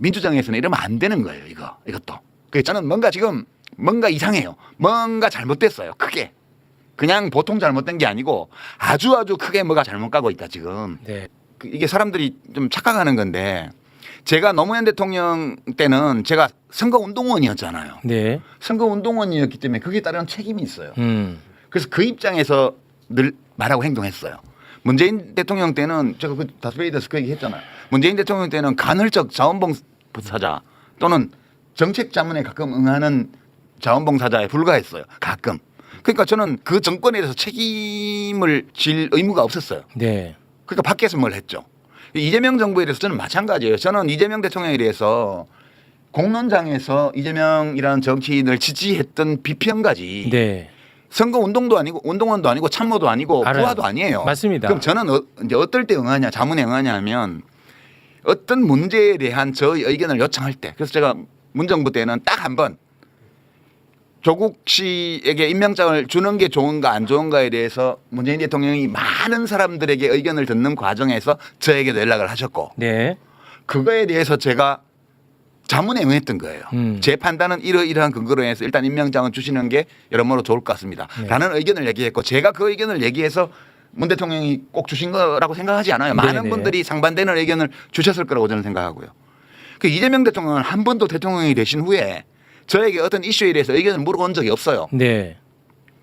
민주당에서는 이러면 안 되는 거예요. 이것도. 그래서 저는 뭔가 이상해요. 뭔가 잘못됐어요. 크게. 그냥 보통 잘못된 게 아니고 아주 크게 뭐가 잘못 가고 있다 지금. 네. 이게 사람들이 좀 착각하는 건데 제가 노무현 대통령 때는 제가 선거운동원이었잖아요. 네. 선거운동원이었기 때문에 거기에 따른 책임이 있어요. 그래서 그 입장에서 늘 말하고 행동했어요. 문재인 대통령 때는 제가 그 다스베이더스 그 얘기 했잖아요. 문재인 대통령 때는 간헐적 자원봉사자 또는 정책 자문에 가끔 응하는 자원봉사자에 불과했어요. 가끔. 그러니까 저는 그 정권에 대해서 책임을 질 의무가 없었어요. 네. 그러니까 밖에서 뭘 했죠. 이재명 정부에 대해서 저는 마찬가지예요. 저는 이재명 대통령에 대해서 공론장에서 이재명이라는 정치인을 지지했던 비평까지 네. 선거 운동도 아니고 운동원도 아니고 참모도 아니고 알아요. 부하도 아니에요. 맞습니다. 그럼 저는 이제 어떨 때 응하냐, 자문에 응하냐 하면 어떤 문제에 대한 저의 의견을 요청할 때. 그래서 제가 문정부 때는 딱 한 번 조국 씨에게 임명장을 주는 게 좋은가 안 좋은가에 대해서 문재인 대통령이 많은 사람들에게 의견을 듣는 과정에서 저에게도 연락을 하셨고 네. 그거에 대해서 제가 자문에 응했던 거예요. 제 판단은 이러이러한 근거로 해서 일단 임명장을 주시는 게 여러모로 좋을 것 같습니다. 네. 라는 의견을 얘기했고 제가 그 의견을 얘기해서 문 대통령이 꼭 주신 거라고 생각하지 않아요. 많은 네네. 분들이 상반되는 의견을 주셨을 거라고 저는 생각하고요. 그 이재명 대통령은 한 번도 대통령이 되신 후에 저에게 어떤 이슈에 대해서 의견을 물어본 적이 없어요. 네.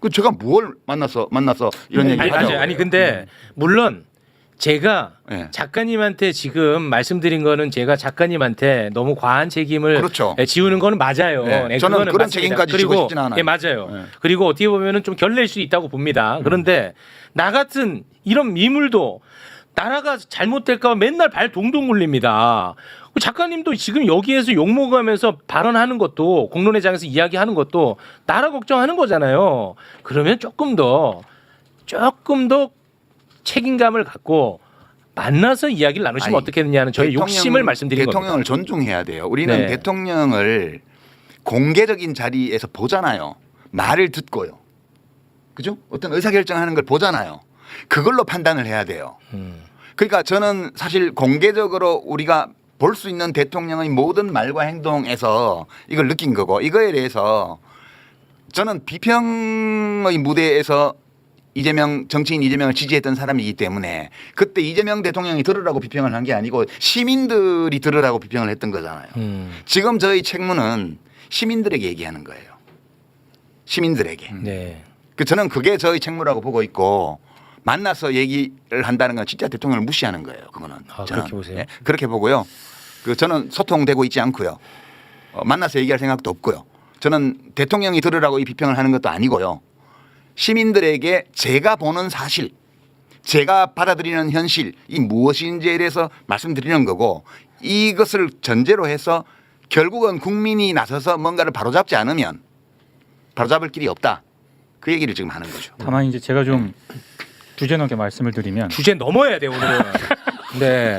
그 제가 뭘 만나서 이런 얘기를 하죠. 아니 근데 물론 제가 네. 작가님한테 지금 말씀드린 거는 제가 작가님한테 너무 과한 책임을 그렇죠. 지우는 거는 맞아요. 네. 네, 저는 그거는 그런 맞습니다. 책임까지 지고 그리고 싶지는 않아요. 네, 맞아요. 네. 그리고 어떻게 보면은 좀 결례일 수 있다고 봅니다. 그런데 나 같은 이런 미물도 나라가 잘못될까 봐 맨날 발 동동 굴립니다. 작가님도 지금 여기에서 욕먹으면서 발언하는 것도 공론회장에서 이야기하는 것도 나라 걱정하는 거잖아요. 그러면 조금 더 책임감을 갖고 만나서 이야기를 나누시면 아니, 어떻겠느냐는 저의 욕심을 말씀드린 겁니다. 대통령을 존중해야 돼요. 우리는 네. 대통령을 공개적인 자리에서 보잖아요. 말을 듣고요. 그죠? 어떤 의사결정하는 걸 보잖아요. 그걸로 판단을 해야 돼요. 그러니까 저는 사실 공개적으로 우리가 볼 수 있는 대통령의 모든 말과 행동에서 이걸 느낀 거고 이거에 대해서 저는 비평의 무대에서 정치인 이재명을 지지했던 사람이기 때문에 그때 이재명 대통령이 들으라고 비평을 한 게 아니고 시민들이 들으라고 비평을 했던 거잖아요. 지금 저희 책무는 시민들에게 얘기하는 거예요. 시민들에게. 네. 저는 그게 저희 책무라고 보고 있고 만나서 얘기를 한다는 건 진짜 대통령을 무시하는 거예요. 그거는. 저는. 그렇게 보세요. 네, 그렇게 보고요. 저는 소통되고 있지 않고요. 만나서 얘기할 생각도 없고요. 저는 대통령이 들으라고 이 비평을 하는 것도 아니고요. 시민들에게 제가 보는 사실, 제가 받아들이는 현실이 무엇인지에 대해서 말씀드리는 거고 이것을 전제로 해서 결국은 국민이 나서서 뭔가를 바로잡지 않으면 바로잡을 길이 없다. 그 얘기를 지금 하는 거죠. 다만 이제 제가 좀 주제 넘게 말씀을 드리면 주제 넘어야 돼 오늘은. 네.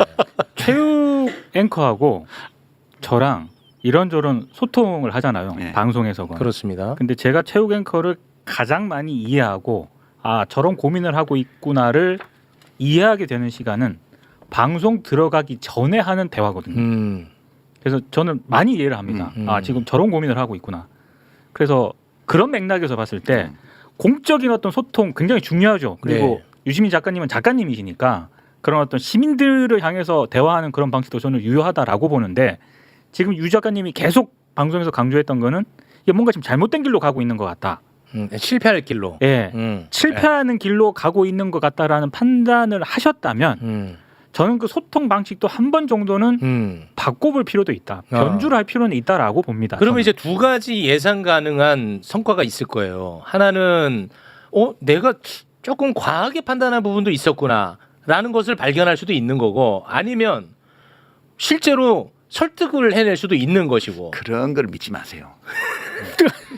체육 앵커하고 저랑 이런저런 소통을 하잖아요. 네. 방송에서건. 그렇습니다. 근데 제가 체육 앵커를 가장 많이 이해하고 아 저런 고민을 하고 있구나를 이해하게 되는 시간은 방송 들어가기 전에 하는 대화거든요. 그래서 저는 많이 이해를 합니다. 아 지금 저런 고민을 하고 있구나. 그래서 그런 맥락에서 봤을 때 공적인 어떤 소통 굉장히 중요하죠. 그리고 네. 유시민 작가님은 작가님이시니까 그런 어떤 시민들을 향해서 대화하는 그런 방식도 저는 유효하다라고 보는데 지금 유 작가님이 계속 방송에서 강조했던 거는 이게 뭔가 지금 잘못된 길로 가고 있는 것 같다. 실패할 길로. 예, 실패하는 길로 가고 있는 것 같다라는 판단을 하셨다면 저는 그 소통 방식도 한 번 정도는 바꿔볼 필요도 있다. 변주를 할 필요는 있다라고 봅니다. 그러면 저는. 이제 두 가지 예상 가능한 성과가 있을 거예요. 하나는 내가 조금 과하게 판단한 부분도 있었구나라는 것을 발견할 수도 있는 거고 아니면 실제로 설득을 해낼 수도 있는 것이고. 그런 걸 믿지 마세요.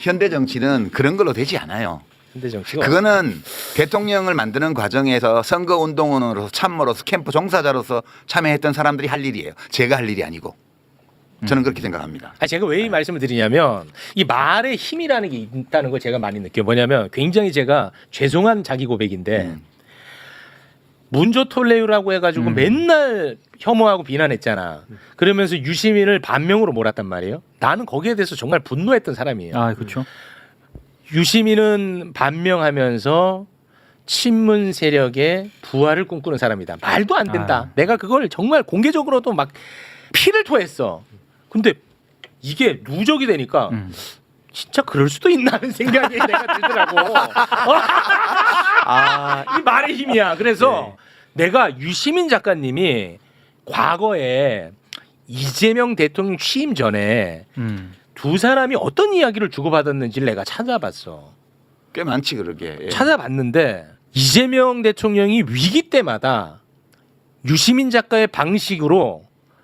현대 정치는 그런 걸로 되지 않아요. 현대 정치가 그거는 대통령을 만드는 과정에서 선거운동원으로서 참모로서 캠프 종사자로서 참여했던 사람들이 할 일이에요. 제가 할 일이 아니고. 저는 그렇게 생각합니다. 제가 왜 이 말씀을 드리냐면 이 말의 힘이라는 게 있다는 걸 제가 많이 느껴요. 뭐냐면 굉장히 제가 죄송한 자기 고백인데 문조톨레유라고 해가지고 맨날 혐오하고 비난했잖아. 그러면서 유시민을 반명으로 몰았단 말이에요. 나는 거기에 대해서 정말 분노했던 사람이에요. 아, 그렇죠. 유시민은 반명하면서 친문 세력의 부활을 꿈꾸는 사람이다. 말도 안 된다. 내가 그걸 정말 공개적으로도 막 피를 토했어. 근데 이게 누적이 되니까 진짜 그럴 수도 있나 하는 생각이 내가 들더라고. 이 말의 힘이야. 그래서 내가 유시민 작가님이 과거에 이재명 대통령 취임 전에 두 사람이 어떤 이야기를 주고받았는지를 내가 찾아봤어. 꽤 많지 그러게. 예. 찾아봤는데 이재명 대통령이 위기 때마다 유시민 작가의 방식으로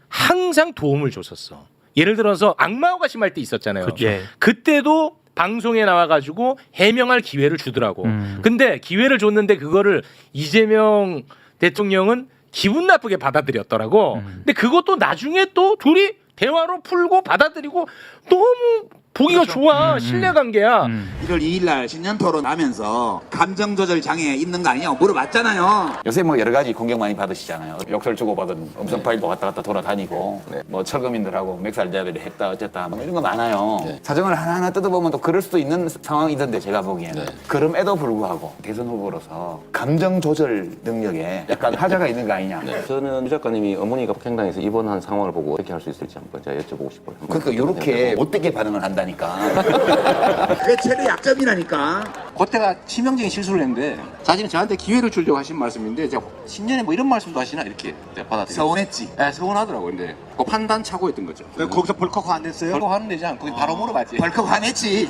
항상 도움을 줬었어. 예를 들어서 악마호가 심할 때 있었잖아요. 그렇죠. 예. 그때도 방송에 나와가지고 해명할 기회를 주더라고. 근데 기회를 줬는데 그거를 이재명 대통령은 기분 나쁘게 받아들였더라고. 근데 그것도 나중에 또 둘이 대화로 풀고 받아들이고 너무 보기가 좋아. 신뢰관계야. 1월 2일 날 신년 토론 하면서 감정 조절 장애 있는 거 아니냐고 물어봤잖아요. 요새 뭐 여러 가지 공격 많이 받으시잖아요. 욕설 주고받은 음성 파일도 왔다 갔다 돌아다니고 뭐 철거민들하고 맥살자들이 했다 어쨌다 뭐 이런 거 많아요. 사정을 하나하나 뜯어보면 또 그럴 수도 있는 상황이던데 제가 보기에는 그럼에도 불구하고 대선 후보로서 감정 조절 능력에 약간 하자가 있는 거 아니냐. 저는 유 작가님이 어머니가 폭행당해서 입원한 상황을 보고 어떻게 할 수 있을지 한번 제가 여쭤보고 싶어요. 그러니까 이렇게 못되게 반응을 한다니까. 그게 최대 약점이라니까. 그때가 치명적인 실수를 했는데 자신은 저한테 기회를 주려고 하신 말씀인데 제가 신년에 뭐 이런 말씀도 하시나 이렇게 받아들였어요. 서운했지. 네, 서운하더라고요. 근데 그 판단 착오였던 거죠. 거기서 벌컥 화냈어요? 결국 하는 데지 않고 바로 물어봤지. 벌컥 화냈지.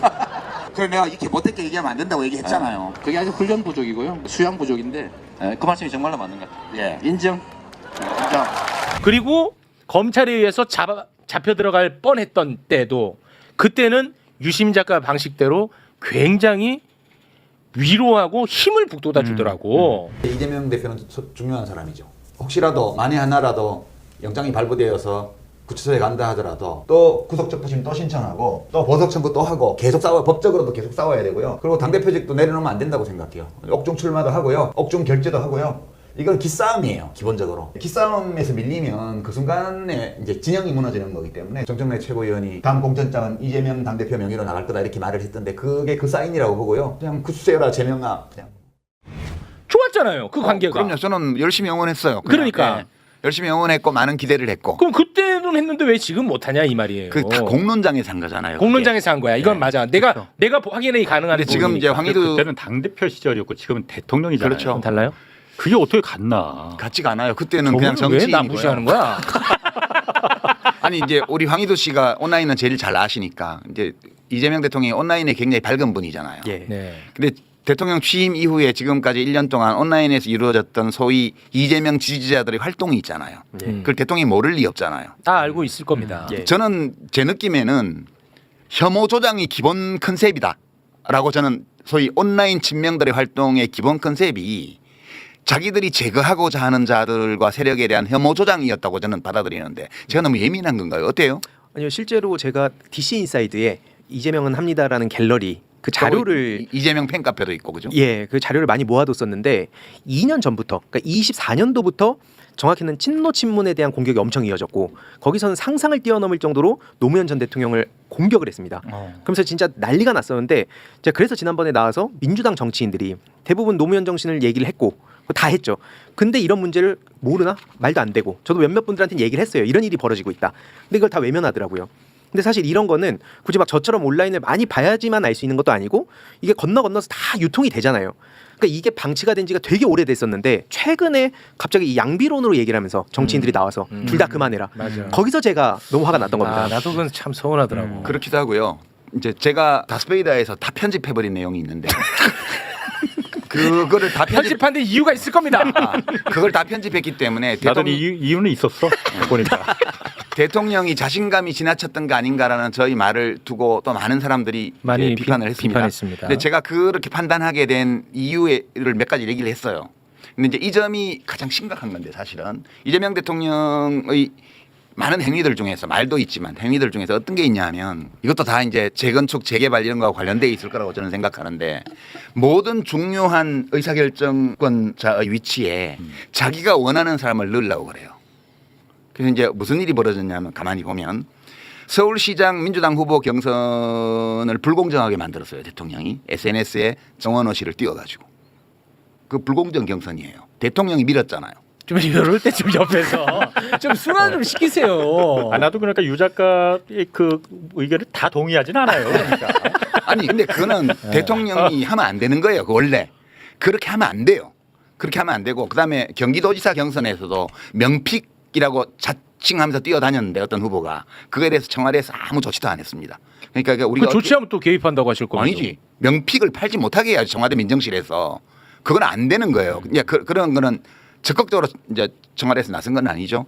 그래 내가 이렇게 못했게 얘기하면 안 된다고 얘기했잖아요. 그게 아직 훈련 부족이고요. 수양 부족인데 그 말씀이 정말로 맞는 것 같아요. 예. 인정. 인정. 그리고 검찰에 의해서 잡혀 들어갈 뻔했던 때도 그때는 유시민 작가 방식대로 굉장히 위로하고 힘을 북돋아 주더라고. 이재명 대표는 중요한 사람이죠. 혹시라도 만에 하나라도 영장이 발부되어서 구치소에 간다 하더라도 또 구속적부심 또 신청하고 또 보석 청구 또 하고 계속 싸워 법적으로도 계속 싸워야 되고요. 그리고 당대표직도 내려놓으면 안 된다고 생각해요. 옥중 출마도 하고요. 옥중 결재도 하고요. 이건 기싸움이에요, 기본적으로. 기싸움에서 밀리면 그 순간에 이제 진영이 무너지는 거기 때문에 정청래 최고위원이 다음 공천장은 이재명 당대표 명의로 나갈 거다 이렇게 말을 했던데 그게 그 사인이라고 보고요. 그냥 구수세라 재명아 그냥. 좋았잖아요. 그 관계가. 그럼요. 저는 열심히 응원했어요. 그러니까. 예. 열심히 응원했고 많은 기대를 했고. 그럼 그때는 했는데 왜 지금 못하냐 이 말이에요. 그 다 공론장에서 한 거잖아요. 공론장에서 한 거야. 이건 맞아. 내가 확인이 가능한. 근데 지금 이제 부분이니까. 황희도 그때는 당대표 시절이었고 지금은 대통령이잖아요. 그렇죠. 달라요? 그게 어떻게 같나. 같지가 않아요. 그때는 그냥 저분은 정치인이고요. 왜나 무시하는 거야? 아니 이제 우리 황희도 씨가 온라인은 제일 잘 아시니까 이제 이재명 대통령이 온라인에 굉장히 밝은 분이잖아요. 네. 근데 대통령 취임 이후에 지금까지 1년 동안 온라인에서 이루어졌던 소위 이재명 지지자들의 활동이 있잖아요. 그걸 대통령이 모를 리 없잖아요. 다 알고 있을 겁니다. 저는 제 느낌에는 혐오 조장이 기본 컨셉이다라고 저는 소위 온라인 친명들의 활동의 기본 컨셉이 자기들이 제거하고자 하는 자들과 세력에 대한 혐오 조장이었다고 저는 받아들이는데 제가 너무 예민한 건가요? 어때요? 아니요, 실제로 제가 DC 인사이드에 이재명은 합니다라는 갤러리 그 자료를 이재명 팬카페도 있고 그죠? 예, 그 자료를 많이 모아뒀었는데 2년 전부터, 그러니까 24년도부터 정확히는 친노 친문에 대한 공격이 엄청 이어졌고 거기서는 상상을 뛰어넘을 정도로 노무현 전 대통령을 공격을 했습니다. 그러면서 진짜 난리가 났었는데 제가 그래서 지난번에 나와서 민주당 정치인들이 대부분 노무현 정신을 얘기를 했고 다 했죠. 근데 이런 문제를 모르나? 말도 안 되고 저도 몇몇 분들한테 얘기를 했어요. 이런 일이 벌어지고 있다. 근데 이걸 다 외면하더라고요. 근데 사실 이런 거는 굳이 막 저처럼 온라인을 많이 봐야지만 알 수 있는 것도 아니고 이게 건너서 다 유통이 되잖아요. 그러니까 이게 방치가 된 지가 되게 오래됐었는데 최근에 갑자기 이 양비론으로 얘기를 하면서 정치인들이 나와서 둘 다 그만해라. 맞아요. 거기서 제가 너무 화가 났던 겁니다. 나도 그건 참 서운하더라고. 그렇기도 하고요. 이제 제가 다스베이다에서 다 편집해버린 내용이 있는데 그거를 다 편집한 데 이유가 있을 겁니다. 그걸 다 편집했기 때문에 나도 이유는 있었어. 보니까. 대통령이 자신감이 지나쳤던 거 아닌가라는 저희 말을 두고 또 많은 사람들이 많이 비판을 했습니다. 비판했습니다. 근데 제가 그렇게 판단하게 된 이유를 몇 가지 얘기를 했어요. 근데 이제 이 점이 가장 심각한 건데 사실은 이재명 대통령의 많은 행위들 중에서 말도 있지만 행위들 중에서 어떤 게 있냐 하면 이것도 다 이제 재건축 재개발 이런 거와 관련돼 있을 거라고 저는 생각하는데 모든 중요한 의사결정권자의 위치에 자기가 원하는 사람을 넣으려고 그래요. 그래서 이제 무슨 일이 벌어졌냐면 가만히 보면 서울시장 민주당 후보 경선을 불공정하게 만들었어요. 대통령이 SNS에 정원호 씨를 띄워가지고. 그 불공정 경선이에요. 대통령이 밀었잖아요. 좀 이럴 때 좀 옆에서 좀 순환 좀 시키세요. 아, 나도 그러니까 유 작가의 그 의견을 다 동의하진 않아요. 그러니까. 아니 근데 그거는 대통령이 하면 안 되는 거예요. 그 원래 그렇게 하면 안 돼요. 그렇게 하면 안 되고 그다음에 경기도지사 경선에서도 명픽이라고 자칭하면서 뛰어다녔는데 어떤 후보가 그거에 대해서 청와대에서 아무 조치도 안 했습니다. 그러니까 우리가 그 조치하면 또 개입한다고 하실 거예요. 아니지 명픽을 팔지 못하게 해야지 청와대 민정실에서 그건 안 되는 거예요. 이제 그런 거는 적극적으로 이제 청와대에서 나선 건 아니죠.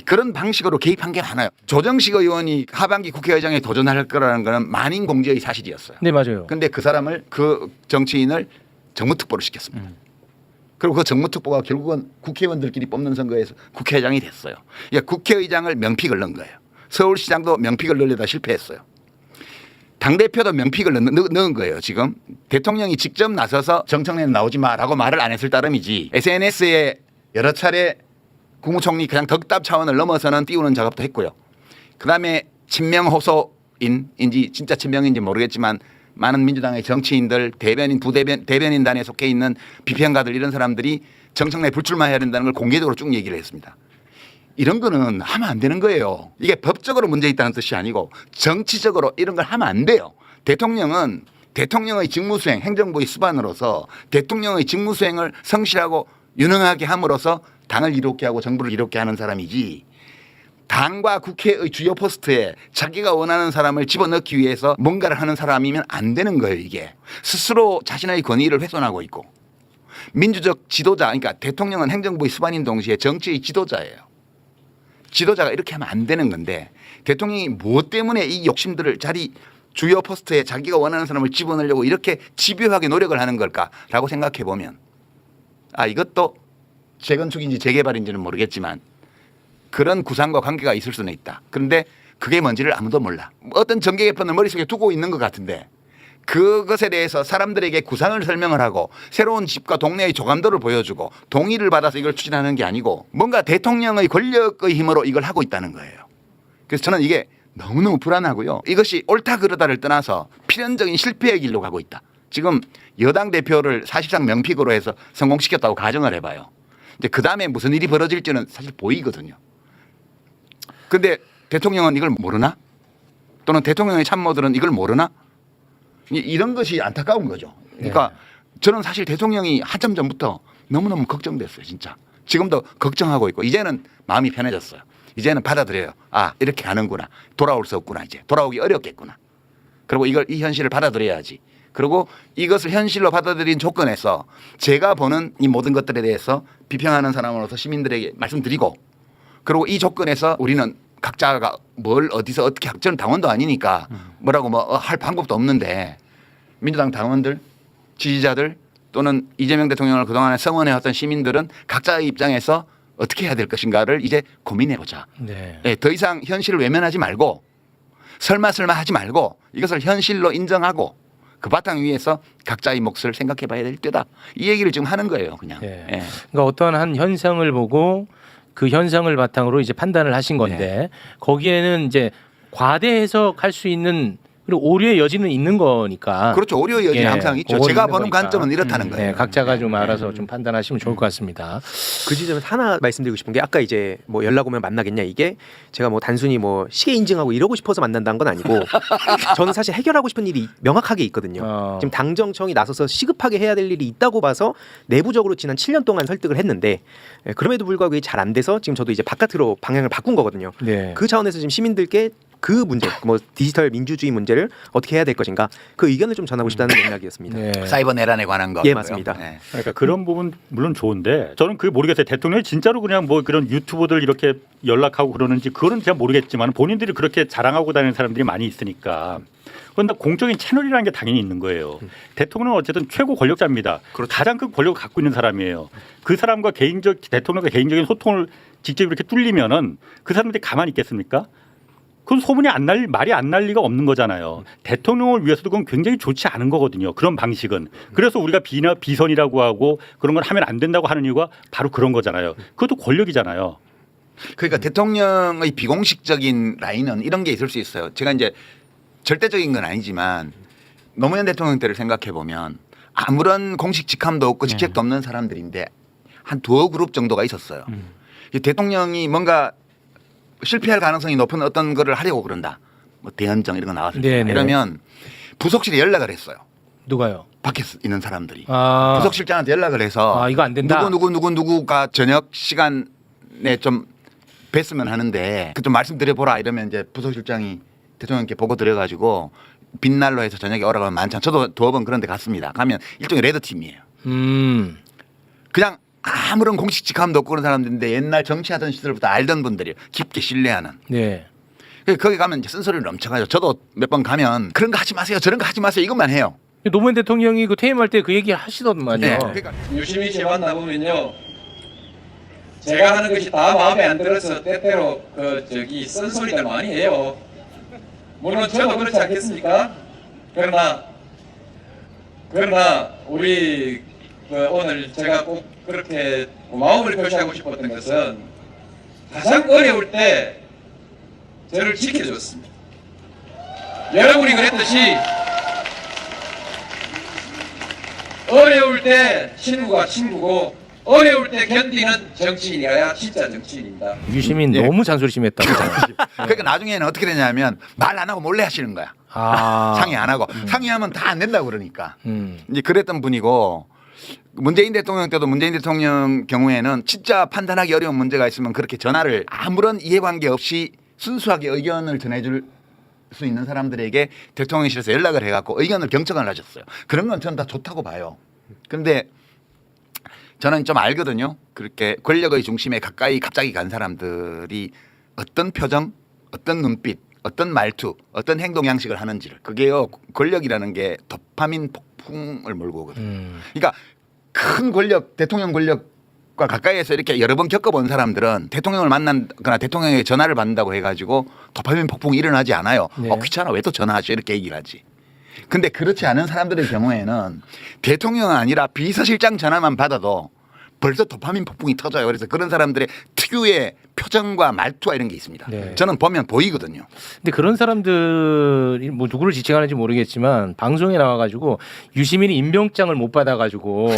그런 방식으로 개입한 게 많아요. 조정식 의원이 하반기 국회의장에 도전할 거라는 거는 만인 공지의 사실이었어요. 네 맞아요. 근데 그 사람을 그 정치인을 정무특보로 시켰습니다. 그리고 그 정무특보가 결국은 국회의원들끼리 뽑는 선거에서 국회의장이 됐어요. 그러니까 국회의장을 명픽을 넣은 거예요. 서울시장도 명픽을 넣으려다 실패했어요. 당대표도 명픽을 넣은 거예요. 지금 대통령이 직접 나서서 정청래는 나오지 마라고 말을 안 했을 따름이지 SNS에 여러 차례 국무총리 그냥 덕담 차원을 넘어서는 띄우는 작업도 했고요. 그다음에 친명 호소인인지 진짜 친명인지 모르겠지만 많은 민주당의 정치인들 대변인 대변인단에 속해 있는 비평가들 이런 사람들이 정청래 불출마해야 된다는 걸 공개적으로 쭉 얘기를 했습니다. 이런 거는 하면 안 되는 거예요. 이게 법적으로 문제 있다는 뜻이 아니고 정치적으로 이런 걸 하면 안 돼요. 대통령은 대통령의 직무수행, 행정부의 수반으로서 대통령의 직무수행을 성실하고 유능하게 함으로써 당을 이롭게 하고 정부를 이롭게 하는 사람이지 당과 국회의 주요 포스트에 자기가 원하는 사람을 집어넣기 위해서 뭔가를 하는 사람이면 안 되는 거예요. 이게 스스로 자신의 권위를 훼손하고 있고 민주적 지도자 그러니까 대통령은 행정부의 수반인 동시에 정치의 지도자예요. 지도자가 이렇게 하면 안 되는 건데 대통령이 무엇 때문에 이 욕심들을 자리 주요 포스트에 자기가 원하는 사람을 집어넣으려고 이렇게 집요하게 노력을 하는 걸까라고 생각해 보면 아 이것도 재건축인지 재개발인지는 모르겠지만 그런 구상과 관계가 있을 수는 있다. 그런데 그게 뭔지를 아무도 몰라. 어떤 정계 개편을 머릿속에 두고 있는 것 같은데 그것에 대해서 사람들에게 구상을 설명을 하고 새로운 집과 동네의 조감도를 보여주고 동의를 받아서 이걸 추진하는 게 아니고 뭔가 대통령의 권력의 힘으로 이걸 하고 있다는 거예요. 그래서 저는 이게 너무너무 불안하고요. 이것이 옳다 그르다를 떠나서 필연적인 실패의 길로 가고 있다. 지금 여당 대표를 사실상 명픽으로 해서 성공시켰다고 가정을 해봐요. 이제 그 다음에 무슨 일이 벌어질지는 사실 보이거든요. 근데 대통령은 이걸 모르나? 또는 대통령의 참모들은 이걸 모르나? 이런 것이 안타까운 거죠. 그러니까 저는 사실 대통령이 한참 전부터 너무너무 걱정됐어요. 진짜. 지금도 걱정하고 있고 이제는 마음이 편해졌어요. 이제는 받아들여요. 아 이렇게 가는구나. 돌아올 수 없구나. 이제 돌아오기 어렵겠구나. 그리고 이 현실을 받아들여야지. 그리고 이것을 현실로 받아들인 조건에서 제가 보는 이 모든 것들에 대해서 비평하는 사람으로서 시민들에게 말씀드리고 그리고 이 조건에서 우리는 각자가 뭘 어디서 어떻게 저는 당원도 아니니까 뭐라고 뭐 할 방법도 없는데 민주당 당원들 지지자들 또는 이재명 대통령을 그동안에 성원해왔던 시민들은 각자의 입장에서 어떻게 해야 될 것인가를 이제 고민해보자. 네. 네, 더 이상 현실을 외면하지 말고 설마 하지 말고 이것을 현실로 인정하고 그 바탕 위에서 각자의 몫을 생각해봐야 될 때다. 이 얘기를 지금 하는 거예요. 그냥. 네. 예. 그러니까 어떤 한 현상을 보고 그 현상을 바탕으로 이제 판단을 하신 건데 거기에는 이제 과대 해석할 수 있는 그리고 오류의 여지는 있는 거니까. 그렇죠. 오류의 여지는 항상 있죠. 그건 제가 있는 보는 거니까. 관점은 이렇다는 거예요. 네, 각자가 좀 알아서 좀 판단하시면 좋을 것 같습니다. 그 지점에서 하나 말씀드리고 싶은 게 아까 이제 뭐 연락 오면 만나겠냐 이게 제가 뭐 단순히 뭐 시계 인증하고 이러고 싶어서 만난다는 건 아니고 저는 사실 해결하고 싶은 일이 명확하게 있거든요. 지금 당정청이 나서서 시급하게 해야 될 일이 있다고 봐서 내부적으로 지난 7년 동안 설득을 했는데 그럼에도 불구하고 잘 안 돼서 지금 저도 이제 바깥으로 방향을 바꾼 거거든요. 네. 그 차원에서 지금 시민들께 그 문제, 뭐 디지털 민주주의 문제를 어떻게 해야 될 것인가 그 의견을 좀 전하고 싶다는 맥락이었습니다. 네. 사이버 내란에 관한 거. 예, 맞습니다. 네. 그러니까 그런 부분 물론 좋은데 저는 그게 모르겠어요. 대통령이 진짜로 그냥 뭐 그런 유튜버들 이렇게 연락하고 그러는지 그거는 제가 모르겠지만 본인들이 그렇게 자랑하고 다니는 사람들이 많이 있으니까. 그런데 공적인 채널이라는 게 당연히 있는 거예요. 대통령은 어쨌든 최고 권력자입니다. 가장 큰 권력을 갖고 있는 사람이에요. 그 사람과 대통령과 개인적인 소통을 직접 이렇게 뚫리면은 그 사람들이 가만히 있겠습니까? 그건 소문이 말이 안 날 리가 없는 거잖아요. 대통령을 위해서도 그건 굉장히 좋지 않은 거거든요. 그런 방식은. 그래서 우리가 비선이라고 하고 그런 걸 하면 안 된다고 하는 이유가 바로 그런 거잖아요. 그것도 권력이잖아요. 그러니까 대통령의 비공식적인 라인은 이런 게 있을 수 있어요. 제가 이제 절대적인 건 아니지만 노무현 대통령 때를 생각해 보면 아무런 공식 직함도 없고 직책도 없는 사람들인데 한 두어 그룹 정도가 있었어요. 이 대통령이 뭔가 실패할 가능성이 높은 어떤 거를 하려고 그런다. 뭐 대연정 이런 거 나왔을 때 이러면 부속실에 연락을 했어요. 누가요? 밖에 있는 사람들이 아. 부속실장한테 연락을 해서 이거 안 된다. 누구가 저녁 시간에 좀 뵀으면 하는데 그 좀 말씀드려보라 이러면 이제 부속실장이 대통령께 보고 드려가지고 빈날로 해서 저녁에 오라고 하면 만찬 저도 두어 번 그런 데 갔습니다. 가면 일종의 레드팀이에요. 그냥 아무런 공식 직함도 없고 그런 사람들인데 옛날 정치하던 시절부터 알던 분들이 깊게 신뢰하는. 네. 거기 가면 이제 쓴소리를 넘쳐가죠. 저도 몇 번 가면 그런 거 하지 마세요. 저런 거 하지 마세요. 이것만 해요. 노무현 대통령이 그 퇴임할 때 그 얘기 하시더만요. 네. 그러니까 유심히 제 만나보면요, 제가 하는 것이 다 마음에 안 들어서 때때로 쓴소리를 많이 해요. 물론 저도 그렇지 않겠습니까? 그러나 우리 오늘 제가 꼭 그렇게 고마움을 표시하고 싶었던 것은 가장 어려울 때 저를 지켜줬습니다. 여러분이 그랬듯이 어려울 때 친구가 친구고 어려울 때 견디는 정치인이어야 진짜 정치인입니다. 유시민 너무 잔소리 심했다. 그러니까 나중에는 어떻게 되냐면 말 안 하고 몰래 하시는 거야. 상의 안 하고 상의하면 다 안 된다고 그러니까 이제 그랬던 분이고 문재인 대통령 때도 문재인 대통령 경우에는 진짜 판단하기 어려운 문제가 있으면 그렇게 전화를 아무런 이해관계 없이 순수하게 의견을 전해줄 수 있는 사람들에게 대통령실에서 연락을 해갖고 의견을 경청을 하셨어요. 그런 건 저는 다 좋다고 봐요. 그런데 저는 좀 알거든요. 그렇게 권력의 중심에 가까이 갑자기 간 사람들이 어떤 표정, 어떤 눈빛, 어떤 말투, 어떤 행동 양식을 하는지를. 그게요, 권력이라는 게 도파민 폭풍을 몰고 오거든요. 그러니까 큰 권력, 대통령 권력과 가까이에서 이렇게 여러 번 겪어본 사람들은 대통령을 만난거나 대통령에게 전화를 받는다고 해가지고 도파민 폭풍이 일어나지 않아요. 네. 귀찮아, 왜 또 전화하죠? 이렇게 얘기를 하지. 근데 그렇지 않은 사람들의 경우에는 대통령은 아니라 비서실장 전화만 받아도 벌써 도파민 폭풍이 터져요. 그래서 그런 사람들의 특유의 표정과 말투와 이런 게 있습니다. 네. 저는 보면 보이거든요. 근데 그런 사람들이 뭐 누구를 지칭하는지 모르겠지만 방송에 나와가지고 유시민이 임명장을 못 받아가지고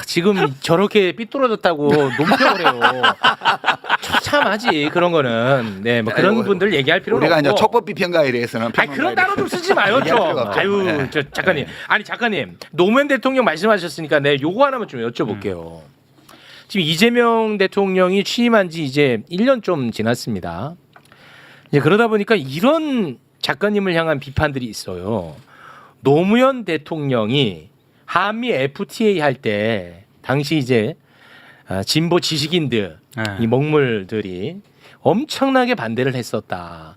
지금 저렇게 삐뚤어졌다고 논평을 해요. 처참하지 그런 거는. 네, 뭐 그런 분들 얘기할 필요는 우리가 없고. 이제 촉법 비평가에 대해서는 아니 그런 단어 좀 쓰지 마요 좀. 아유 네. 저 작가님. 아니 작가님 노무현 대통령 말씀하셨으니까 내 요거 하나만 좀 여쭤볼게요. 지금 이재명 대통령이 취임한 지 이제 1년 좀 지났습니다. 이제 그러다 보니까 이런 작가님을 향한 비판들이 있어요. 노무현 대통령이 한미 FTA 할 때 당시 이제 진보 지식인들 이 먹물들이 엄청나게 반대를 했었다.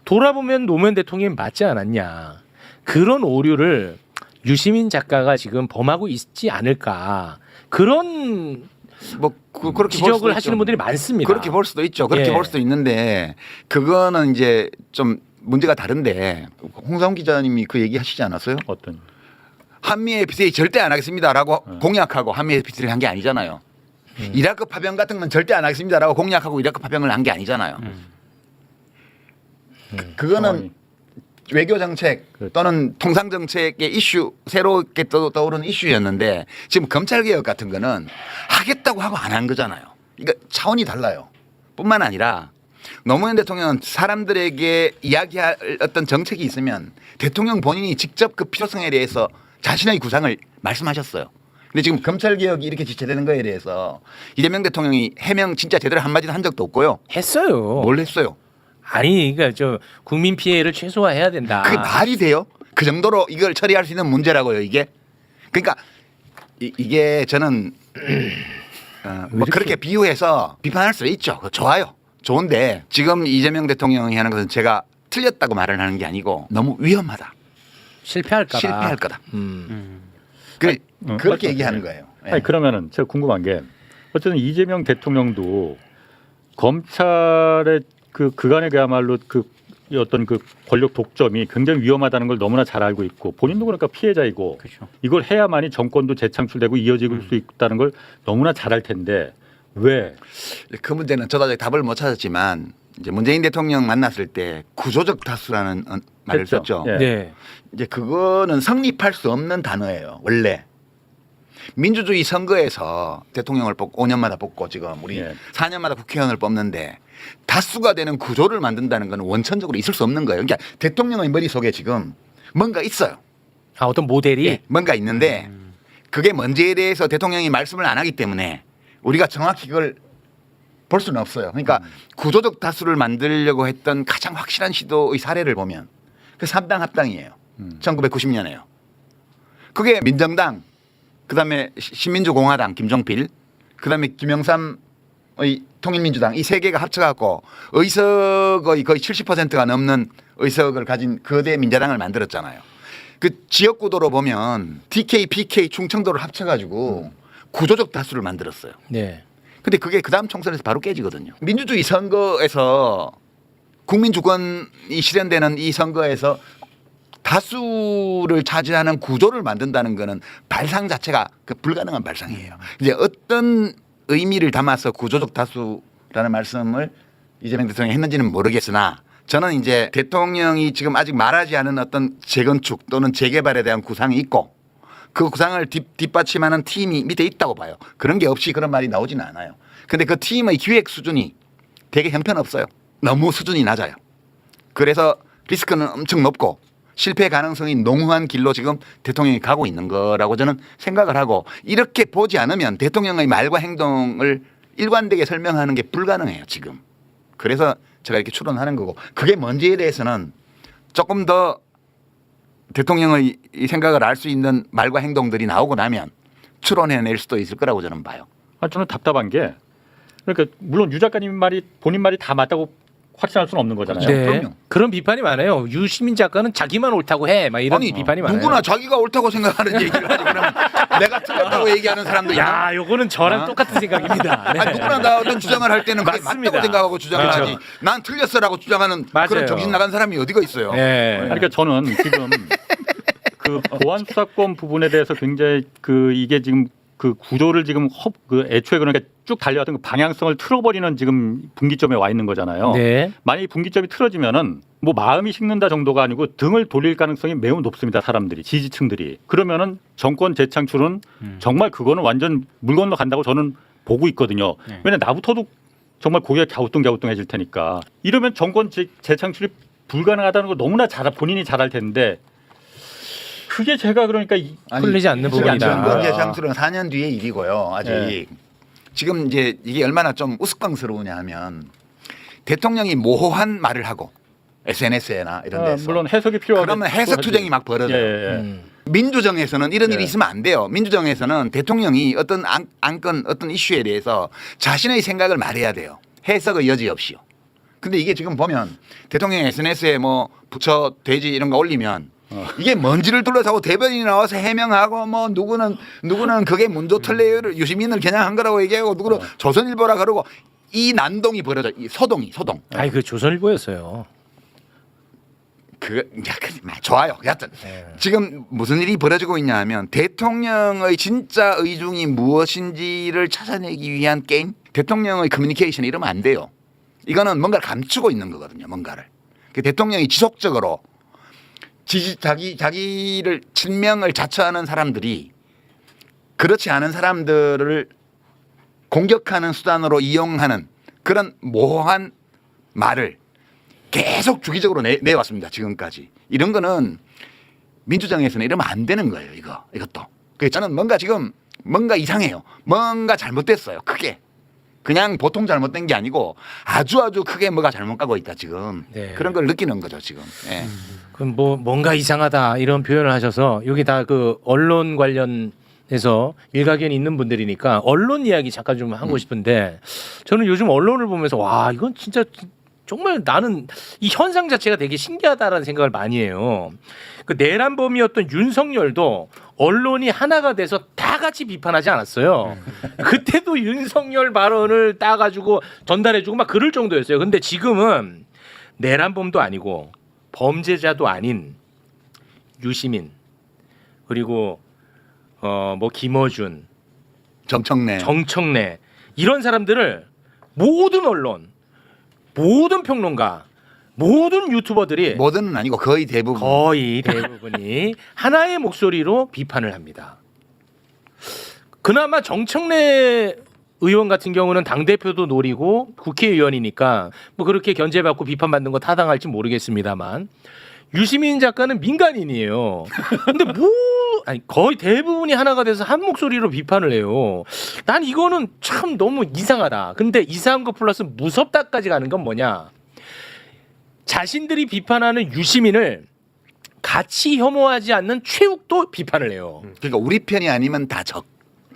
돌아보면 노무현 대통령이 맞지 않았냐. 그런 오류를 유시민 작가가 지금 범하고 있지 않을까. 그런 뭐 그렇게 지적을 하시는 분들이 많습니다. 그렇게 볼 수도 있죠. 그렇게 예. 볼 수도 있는데 그거는 이제 좀 문제가 다른데 홍사훈 기자님이 그 얘기 하시지 않았어요? 어떤? 한미 FTA 절대 안 하겠습니다라고 공약하고 한미 FTA를 한 게 아니잖아요. 이라크 파병 같은 건 절대 안 하겠습니다라고 공약하고 이라크 파병을 한 게 아니잖아요. 그거는 외교 정책 또는 통상 정책의 이슈, 새롭게 떠오르는 이슈였는데 지금 검찰 개혁 같은 거는 하겠다고 하고 안 한 거잖아요. 그러니까 차원이 달라요. 뿐만 아니라 노무현 대통령은 사람들에게 이야기할 어떤 정책이 있으면 대통령 본인이 직접 그 필요성에 대해서 자신의 구상을 말씀하셨어요. 근데 지금 검찰 개혁이 이렇게 지체되는 거에 대해서 이재명 대통령이 해명 진짜 제대로 한마디도 한 적도 없고요. 했어요. 뭘 했어요? 아니, 그러니까 저 국민 피해를 최소화해야 된다. 그게 말이 돼요? 그 정도로 이걸 처리할 수 있는 문제라고요, 이게? 그러니까 이게 저는 뭐 그렇게 비유해서 비판할 수 있죠. 좋아요. 좋은데 지금 이재명 대통령이 하는 것은 제가 틀렸다고 말을 하는 게 아니고 너무 위험하다. 실패할 거다. 그렇게 얘기하는 거예요. 아니, 그러면은 제가 궁금한 게 어쨌든 이재명 대통령도 검찰의 그간의 그야말로 어떤 권력 독점이 굉장히 위험하다는 걸 너무나 잘 알고 있고 본인도 그러니까 피해자이고 그렇죠. 이걸 해야만이 정권도 재창출되고 이어질 수 있다는 걸 너무나 잘 알 텐데 왜? 그 문제는 저도 아직 답을 못 찾았지만 이제 문재인 대통령 만났을 때 구조적 다수라는 말을 했죠. 썼죠. 예. 네. 이제 그거는 성립할 수 없는 단어예요. 원래 민주주의 선거에서 대통령을 뽑고 5년마다 뽑고 지금 우리 예. 4년마다 국회의원을 뽑는데 다수가 되는 구조를 만든다는 건 원천적으로 있을 수 없는 거예요. 그러니까 대통령의 머릿속에 지금 뭔가 있어요. 아, 어떤 모델이 예, 뭔가 있는데 그게 뭔지에 대해서 대통령이 말씀을 안 하기 때문에 우리가 정확히 그걸 볼 수는 없어요. 그러니까 구조적 다수를 만들려고 했던 가장 확실한 시도의 사례를 보면 그 3당 합당이에요. 1990년에요. 그게 민정당, 그다음에 신민주공화당 김종필, 그다음에 김영삼의 통일민주당 이 세 개가 합쳐갖고 의석의 거의 70%가 넘는 의석을 가진 거대 민자당을 만들었잖아요. 그 지역구도로 보면 DK, PK, 충청도를 합쳐가지고 구조적 다수를 만들었어요. 네. 근데 그게 그 다음 총선에서 바로 깨지거든요. 민주주의 선거에서 국민 주권이 실현되는 이 선거에서 다수를 차지하는 구조를 만든다는 거는 발상 자체가 불가능한 발상이에요. 이제 어떤 의미를 담아서 구조적 다수라는 말씀을 이재명 대통령이 했는지는 모르겠으나 저는 이제 대통령이 지금 아직 말하지 않은 어떤 재건축 또는 재개발에 대한 구상이 있고 그 구상을 뒷받침하는 팀이 밑에 있다고 봐요. 그런 게 없이 그런 말이 나오지는 않아요. 근데 그 팀의 기획 수준이 되게 형편없어요. 너무 수준이 낮아요. 그래서 리스크는 엄청 높고 실패 가능성이 농후한 길로 지금 대통령이 가고 있는 거라고 저는 생각을 하고 이렇게 보지 않으면 대통령의 말과 행동을 일관되게 설명하는 게 불가능해요, 지금. 그래서 제가 이렇게 추론하는 거고 그게 뭔지에 대해서는 조금 더 대통령의 이 생각을 알 수 있는 말과 행동들이 나오고 나면 추론해낼 수도 있을 거라고 저는 봐요. 저는 답답한 게 그러니까 물론 유 작가님 말이 본인 말이 다 맞다고 확신할 수는 없는 거잖아요. 네. 그럼요. 그런 비판이 많아요. 유시민 작가는 자기만 옳다고 해. 막 이런 아니 비판이 많아요. 누구나 자기가 옳다고 생각하는 얘기를 하지 그러면 내가 틀렸다고 얘기하는 사람도 있나? 야, 요거는 저랑 어? 똑같은 생각입니다. 네. 아니, 누구나 나 어떤 주장을 할 때는 그게 맞습니다. 맞다고 생각하고 주장을 그렇죠. 하지 난 틀렸어라고 주장하는 맞아요. 그런 정신 나간 사람이 어디가 있어요. 네. 아니, 그러니까 저는 지금 그 보안 수사권 부분에 대해서 굉장히 이게 지금 그 구조를 지금 애초에 그러니까 쭉 달려왔던 그 방향성을 틀어버리는 지금 분기점에 와 있는 거잖아요. 네. 만약에 분기점이 틀어지면은 뭐 마음이 식는다 정도가 아니고 등을 돌릴 가능성이 매우 높습니다. 사람들이 지지층들이. 그러면은 정권 재창출은 정말 그거는 완전 물 건너 간다고 저는 보고 있거든요. 네. 왜냐 나부터도 정말 고개가 갸우뚱갸우뚱해질 테니까. 이러면 정권 재창출이 불가능하다는 걸 너무나 본인이 잘 알 텐데 그게 제가 그러니까 풀리지 않는 부분이다. 정권 재창출은 4년 뒤의 일이고요. 아직 네. 지금 이제 이게 얼마나 좀 우스꽝스러우냐 하면 대통령이 모호한 말을 하고 SNS나 이런 데서 물론 해석이 필요하고 그러면 해석 투쟁이 막 벌어져요. 예. 민주정에서는 이런 일이 네. 있으면 안 돼요. 민주정에서는 대통령이 어떤 안건 어떤 이슈에 대해서 자신의 생각을 말해야 돼요. 해석의 여지 없이요. 근데 이게 지금 보면 대통령이 SNS에 뭐 부처 돼지 이런 거 올리면 이게 뭔지를 둘러싸고 대변인이 나와서 해명하고 뭐 누구는 그게 문조 털레를 유시민을 겨냥한 거라고 얘기하고 누구는 조선일보라 그러고 이 난동이 벌어져. 이 소동. 아니 그 조선일보였어요. 좋아요. 여하튼 지금 무슨 일이 벌어지고 있냐 하면 대통령의 진짜 의중이 무엇인지를 찾아내기 위한 게임. 대통령의 커뮤니케이션이 이러면 안 돼요. 이거는 뭔가를 감추고 있는 거거든요. 뭔가를. 대통령이 지속적으로 자기를 친명을 자처하는 사람들이 그렇지 않은 사람들을 공격하는 수단으로 이용하는 그런 모호한 말을 계속 주기적으로 내왔습니다. 지금까지. 이런 거는 민주정에서는 이러면 안 되는 거예요. 이것도. 그래서 저는 뭔가 이상해요. 뭔가 잘못됐어요. 크게. 그냥 보통 잘못된 게 아니고 아주 크게 뭐가 잘못 가고 있다 지금. 네. 그런 걸 느끼는 거죠 지금. 네. 그럼 뭐 뭔가 이상하다 이런 표현을 하셔서 여기 다 그 언론 관련해서 일가견이 있는 분들이니까 언론 이야기 잠깐 좀 하고 싶은데 저는 요즘 언론을 보면서 와 이건 진짜 정말 나는 이 현상 자체가 되게 신기하다라는 생각을 많이 해요. 그 내란범이었던 윤석열도 언론이 하나가 돼서 다 같이 비판하지 않았어요. 그때도 윤석열 발언을 따가지고 전달해주고 막 그럴 정도였어요. 근데 지금은 내란범도 아니고 범죄자도 아닌 유시민 그리고 뭐 김어준, 정청래 이런 사람들을 모든 언론, 모든 평론가, 모든 유튜버들이 모든은 아니고 거의 대부분이 하나의 목소리로 비판을 합니다. 그나마 정청래 의원 같은 경우는 당대표도 노리고 국회의원이니까 뭐 그렇게 견제받고 비판받는 거 타당할지 모르겠습니다만 유시민 작가는 민간인이에요. 근데 거의 대부분이 하나가 돼서 한 목소리로 비판을 해요. 난 이거는 참 너무 이상하다. 근데 이상한 거 플러스 무섭다까지 가는 건 뭐냐? 자신들이 비판하는 유시민을 같이 혐오하지 않는 최욱도 비판을 해요. 그러니까 우리 편이 아니면 다 적.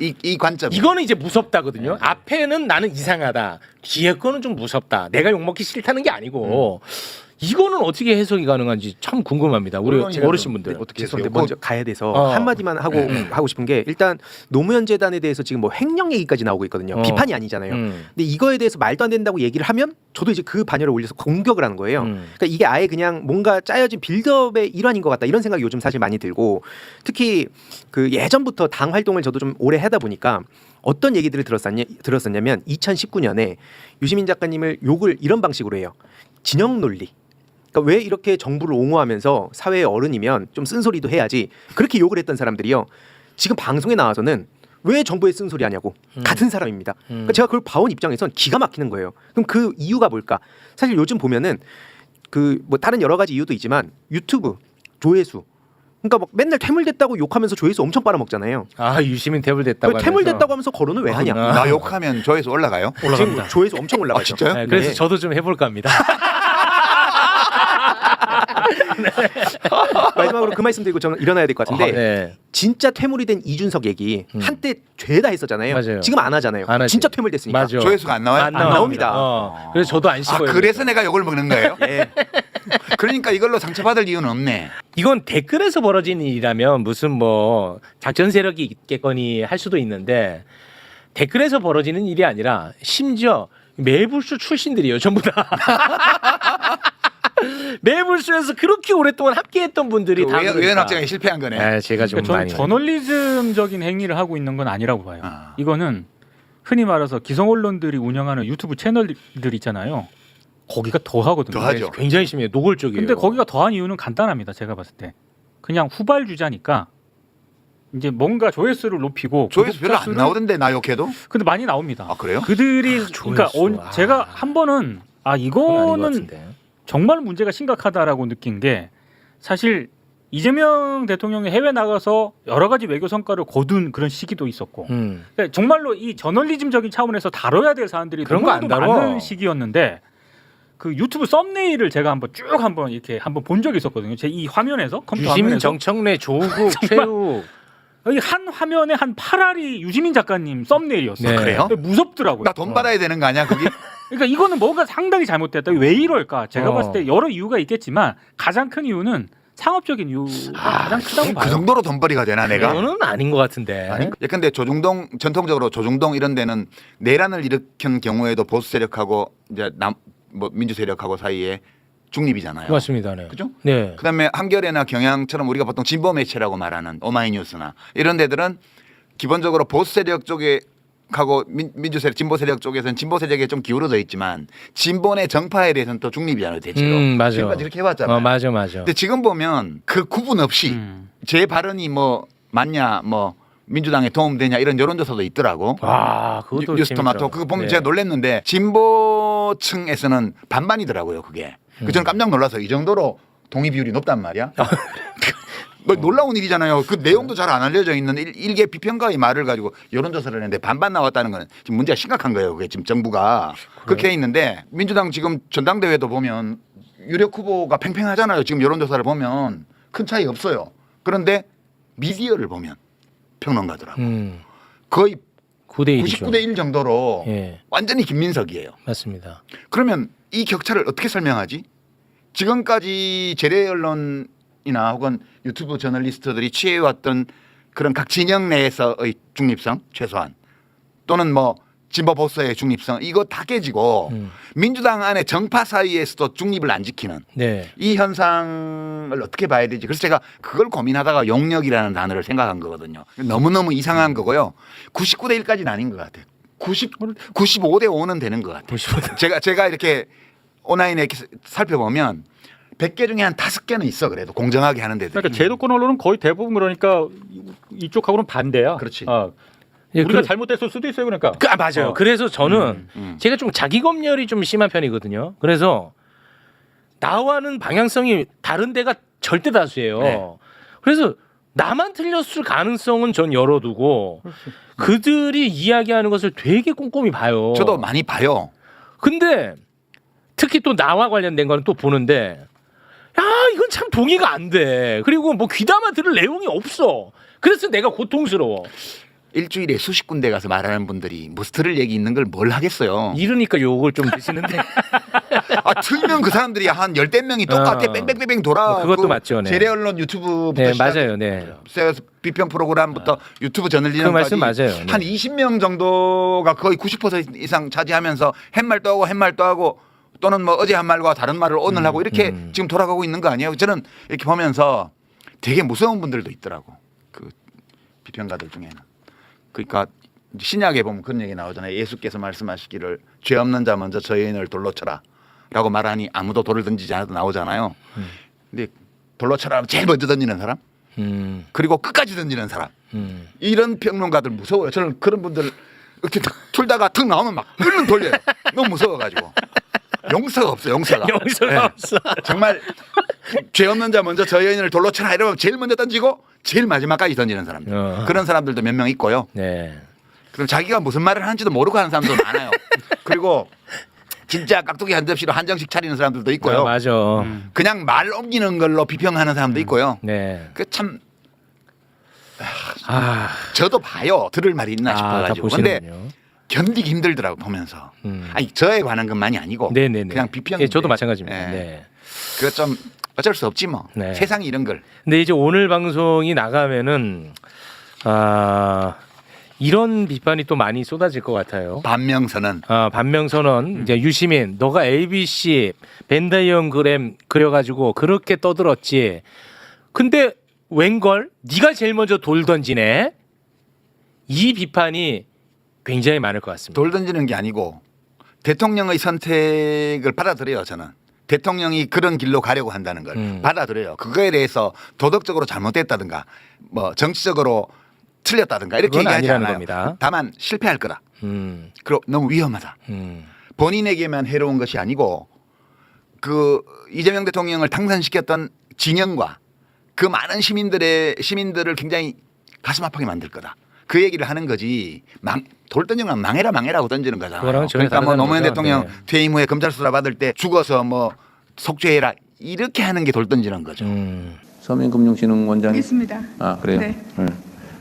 이 관점. 이거는 이제 무섭다거든요. 앞에는 나는 이상하다. 뒤에 거는 좀 무섭다. 내가 욕먹기 싫다는 게 아니고 이거는 어떻게 해석이 가능한지 참 궁금합니다. 우리 어르신분들 어떻게 죄송한데 먼저 가야 돼서 한마디만 하고 싶은 게 일단 노무현 재단에 대해서 지금 뭐 횡령 얘기까지 나오고 있거든요. 비판이 아니잖아요. 근데 이거에 대해서 말도 안 된다고 얘기를 하면 저도 이제 그 반열에 올려서 공격을 하는 거예요. 그러니까 이게 아예 그냥 뭔가 짜여진 빌드업의 일환인 것 같다 이런 생각이 요즘 사실 많이 들고 특히 그 예전부터 당 활동을 저도 좀 오래 하다 보니까 어떤 얘기들을 들었었냐면 2019년에 유시민 작가님을 욕을 이런 방식으로 해요. 진영 논리. 그러니까 왜 이렇게 정부를 옹호하면서 사회의 어른이면 좀 쓴소리도 해야지 그렇게 욕을 했던 사람들이요. 지금 방송에 나와서는 왜 정부에 쓴소리 하냐고 같은 사람입니다. 그러니까 제가 그걸 봐온 입장에선 기가 막히는 거예요. 그럼 그 이유가 뭘까? 사실 요즘 보면은 그 뭐 다른 여러 가지 이유도 있지만 유튜브 조회수 그러니까 막 맨날 퇴물됐다고 욕하면서 조회수 엄청 빨아먹잖아요. 아 유시민 퇴물됐다고 퇴물됐다고 하면서 거론을 왜 하냐? 나 욕하면 조회수 올라가요? 지금 조회수 엄청 올라가죠. 진짜요? 네, 그래서 저도 좀 해볼까 합니다. 마지막으로 그 말씀 드리고 저는 일어나야 될 것 같은데 네. 진짜 퇴물이 된 이준석 얘기 한때 죄다 했었잖아요. 맞아요. 지금 안 하잖아요. 안 하지. 진짜 퇴물됐으니까. 맞아. 조회수가 안 나와요? 안 나옵니다. 그래서 저도 안 씹어요. 그래서 내가 욕을 먹는 거예요? 예. 그러니까 이걸로 상처받을 이유는 없네. 이건 댓글에서 벌어진 일이라면 무슨 뭐 작전 세력이 있겠거니 할 수도 있는데 댓글에서 벌어지는 일이 아니라 심지어 매불쇼 출신들이에요. 전부 다. 매불쇼에서 그렇게 오랫동안 함께했던 분들이 다 외연 확장에 실패한 거네. 네, 제가 좀 그러니까 많이 저는 저널리즘적인 행위를 하고 있는 건 아니라고 봐요. 이거는 흔히 말해서 기성 언론들이 운영하는 유튜브 채널들 있잖아요. 거기가 더 하거든요. 더 하죠. 굉장히 심해요. 노골적이에요. 근데 거기가 더한 이유는 간단합니다. 제가 봤을 때 그냥 후발주자니까 이제 뭔가 조회수를 높이고 조회수 별로 안 구독자 수를- 나오던데 나 욕해도? 근데 많이 나옵니다. 아 그래요? 그들이 그러니까 조회수. 제가 한 번은 그건 아닌 것 이거는 같은데. 정말 문제가 심각하다라고 느낀 게 사실 이재명 대통령이 해외 나가서 여러 가지 외교 성과를 거둔 그런 시기도 있었고 그러니까 정말로 이 저널리즘적인 차원에서 다뤄야 될 사안들이 그런 거 안 너무나도 다뤄. 많은 시기였는데 그 유튜브 썸네일을 제가 한번 쭉 한번 이렇게 한번 본 적이 있었거든요. 제 이 화면에서 컴퓨터 유시민, 화면에서 정청래, 조국, 최욱 여기 한 화면에 한 8알이 유시민 작가님 썸네일이었어요. 네. 그래요? 무섭더라고요. 나 돈 받아야 되는 거 아니야 그게? 그러니까 이거는 뭔가 상당히 잘못됐다. 왜 이럴까? 제가 봤을 때 여러 이유가 있겠지만 가장 큰 이유는 상업적인 이유가 가장 크다고 봐요. 그 정도로 돈벌이가 되나 내가? 이거는 아닌 것 같은데. 아니, 근데 조중동 전통적으로 조중동 이런 데는 내란을 일으킨 경우에도 보수 세력하고 이제 뭐 민주 세력하고 사이에 중립이잖아요. 맞습니다. 네. 그죠? 네. 그다음에 한겨레나 경향처럼 우리가 보통 진보 매체라고 말하는 오마이뉴스나 이런 데들은 기본적으로 보수 세력 쪽에 하고 민주 세력, 진보 세력 쪽에서는 진보 세력에 좀 기울어져 있지만 진보의 정파에 대해서는 또 중립이잖아요, 대체로. 맞아. 지금까지 이렇게 해왔잖아요. 맞아. 근데 지금 보면 그 구분 없이 제 발언이 뭐 맞냐, 뭐 민주당에 도움되냐 이런 여론조사도 있더라고. 와, 그것도 뉴스토마토 재밌죠. 그거 보면 네. 제가 놀랐는데 진보층에서는 반반이더라고요, 그게. 그 저는 깜짝 놀라서 이 정도로 동의 비율이 높단 말이야. 뭐 놀라운 일이잖아요. 그 내용도 잘 안 알려져 있는 일개 비평가의 말을 가지고 여론조사를 했는데 반반 나왔다는 건 지금 문제가 심각한 거예요. 그게 지금 정부가 그렇게 있는데 민주당 지금 전당대회도 보면 유력 후보가 팽팽하잖아요. 지금 여론조사를 보면 큰 차이 없어요. 그런데 미디어를 보면 평론가더라고 거의 9대 1이죠. 99대 1 정도로 예. 완전히 김민석이에요. 맞습니다. 그러면 이 격차를 어떻게 설명하지? 지금까지 재래 언론이나 혹은 유튜브 저널리스트들이 취해왔던 그런 각 진영 내에서의 중립성 최소한 또는 뭐 진보 보수의 중립성 이거 다 깨지고 민주당 안에 정파 사이에서도 중립을 안 지키는 네. 이 현상을 어떻게 봐야 되지? 그래서 제가 그걸 고민하다가 용역이라는 단어를 생각한 거거든요. 너무너무 이상한 거고요. 99대 1까지는 아닌 것 같아요. 95대 5는 되는 것 같아요. 제가 이렇게 온라인에 이렇게 살펴보면 100개 중에 한 5개는 있어 그래도 공정하게 하는 데들. 그러니까 제도권 언론은 거의 대부분 그러니까 이쪽하고는 반대야. 그렇지. 예, 우리가 잘못됐을 수도 있어요, 그러니까. 맞아요. 그래서 저는 제가 좀 자기 검열이 좀 심한 편이거든요. 그래서 나와는 방향성이 다른 데가 절대 다수예요. 네. 그래서 나만 틀렸을 가능성은 전 열어두고 그들이 이야기하는 것을 되게 꼼꼼히 봐요. 저도 많이 봐요. 근데 특히 또 나와 관련된 거는 또 보는데 야 이건 참 동의가 안 돼. 그리고 뭐 귀담아 들을 내용이 없어. 그래서 내가 고통스러워. 일주일에 수십 군데 가서 말하는 분들이 무슨 들을 얘기 있는 걸 뭘 하겠어요. 이러니까 욕을 좀 드시는데. 틀면 그 사람들이 한 10대 명이 똑같아 뺑뺑뺑뺑 돌아. 그것도 맞죠. 네. 재래 언론 유튜브부터 네, 맞아요. 네. 비평 프로그램부터 유튜브 그 저널리즘까지 말씀 맞아요. 네. 한 20명 정도가 거의 90% 이상 차지하면서 햇말도 하고 햇말도 하고 또는 뭐 어제 한 말과 다른 말을 오늘 하고 이렇게 지금 돌아가고 있는 거 아니에요? 저는 이렇게 보면서 되게 무서운 분들도 있더라고. 그 비평가들 중에는. 그러니까 신약에 보면 그런 얘기 나오잖아요. 예수께서 말씀하시기를 죄 없는 자 먼저 저 여인을 돌로 쳐라 라고 말하니 아무도 돌을 던지지 않아도 나오잖아요. 근데 돌로 쳐라 제일 먼저 던지는 사람 그리고 끝까지 던지는 사람 이런 평론가들 무서워요. 저는 그런 분들 이렇게 틀다가 툭 나오면 막 끌는 돌려요. 너무 무서워가지고. 용서가 없어 용서가. 용서가 없어. 정말 죄 없는 자 먼저 저 여인을 돌로 쳐라 이러면 제일 먼저 던지고 제일 마지막까지 던지는 사람들. 그런 사람들도 몇 명 있고요. 네. 그럼 자기가 무슨 말을 하는지도 모르고 하는 사람도 많아요. 그리고 진짜 깍두기 한 접시로 한정식 차리는 사람들도 있고요. 맞아. 그냥 말 옮기는 걸로 비평하는 사람도 있고요. 네. 그 참 저도 봐요. 들을 말이 있나 싶어가지고. 근데 견디기 힘들더라고 보면서. 아니 저에 관한 것만이 아니고 네네네. 그냥 비평. 예, 저도 마찬가지입니다. 네. 네. 그거 좀 어쩔 수 없지 뭐. 네. 세상이 이런 걸. 근데 이제 오늘 방송이 나가면은 이런 비판이 또 많이 쏟아질 것 같아요. 반명선언. 반명선언. 이제 유시민, 너가 ABC 벤다이어그램 그려가지고 그렇게 떠들었지. 근데 웬걸? 네가 제일 먼저 돌 던지네. 이 비판이 굉장히 많을 것 같습니다. 돌 던지는 게 아니고 대통령의 선택을 받아들여요. 저는. 대통령이 그런 길로 가려고 한다는 걸 받아들여요. 그거에 대해서 도덕적으로 잘못됐다든가 뭐 정치적으로 틀렸다든가 이렇게 얘기하지 않아요. 겁니다. 다만 실패할 거다. 그리고 너무 위험하다. 본인에게만 해로운 것이 아니고 그 이재명 대통령을 당선시켰던 진영과 그 많은 시민들을 굉장히 가슴 아프게 만들 거다. 그 얘기를 하는 거지. 돌 던지면 망해라고 던지는 거잖아요. 그러니까 뭐 노무현 대통령 네. 퇴임 후에 검찰 수사 받을 때 죽어서 뭐 속죄해라 이렇게 하는 게 돌 던지는 거죠. 서민금융진흥원장. 알겠습니다. 그래요? 네.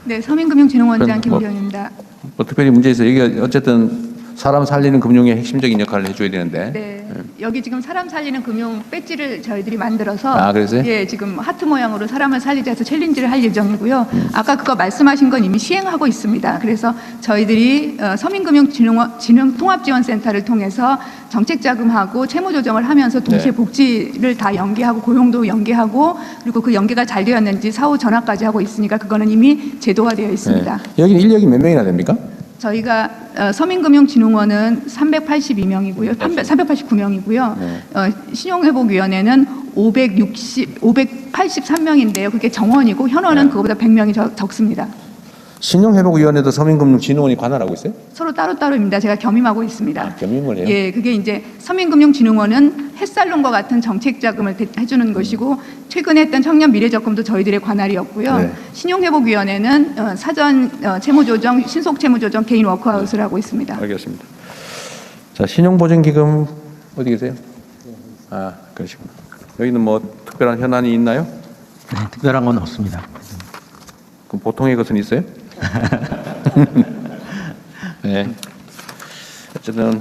네, 서민금융진흥원장 김경입니다. 뭐 특별히 문제에서 이게 어쨌든 사람 살리는 금융의 핵심적인 역할을 해줘야 되는데. 네, 여기 지금 사람 살리는 금융 배지를 저희들이 만들어서 그래서요? 예, 지금 하트 모양으로 사람을 살리자 해서 챌린지를 할 예정이고요. 아까 그거 말씀하신 건 이미 시행하고 있습니다. 그래서 저희들이 서민금융진흥통합지원센터를 통해서 정책자금하고 채무조정을 하면서 동시에 복지를 다 연계하고 고용도 연계하고 그리고 그 연계가 잘 되었는지 사후 전화까지 하고 있으니까 그거는 이미 제도화되어 있습니다. 여기 인력이 몇 명이나 됩니까? 저희가 서민금융진흥원은 382명이고요. 389명이고요. 신용회복위원회는 583명인데요. 그게 정원이고 현원은 그거보다 100명이 적습니다. 신용회복위원회도 서민금융진흥원이 관할하고 있어요? 서로 따로따로입니다. 제가 겸임하고 있습니다. 겸임을 해요? 예, 그게 이제 서민금융진흥원은 햇살론과 같은 정책자금을 해주는 것이고 최근에 했던 청년 미래적금도 저희들의 관할이었고요. 네. 신용회복위원회는 사전 채무조정, 신속채무조정 개인 워크아웃을 하고 있습니다. 알겠습니다. 자, 신용보증기금 어디 계세요? 그러시구나. 여기는 뭐 특별한 현안이 있나요? 네, 특별한 건 없습니다. 그럼 보통의 것은 있어요? 네. 어쨌든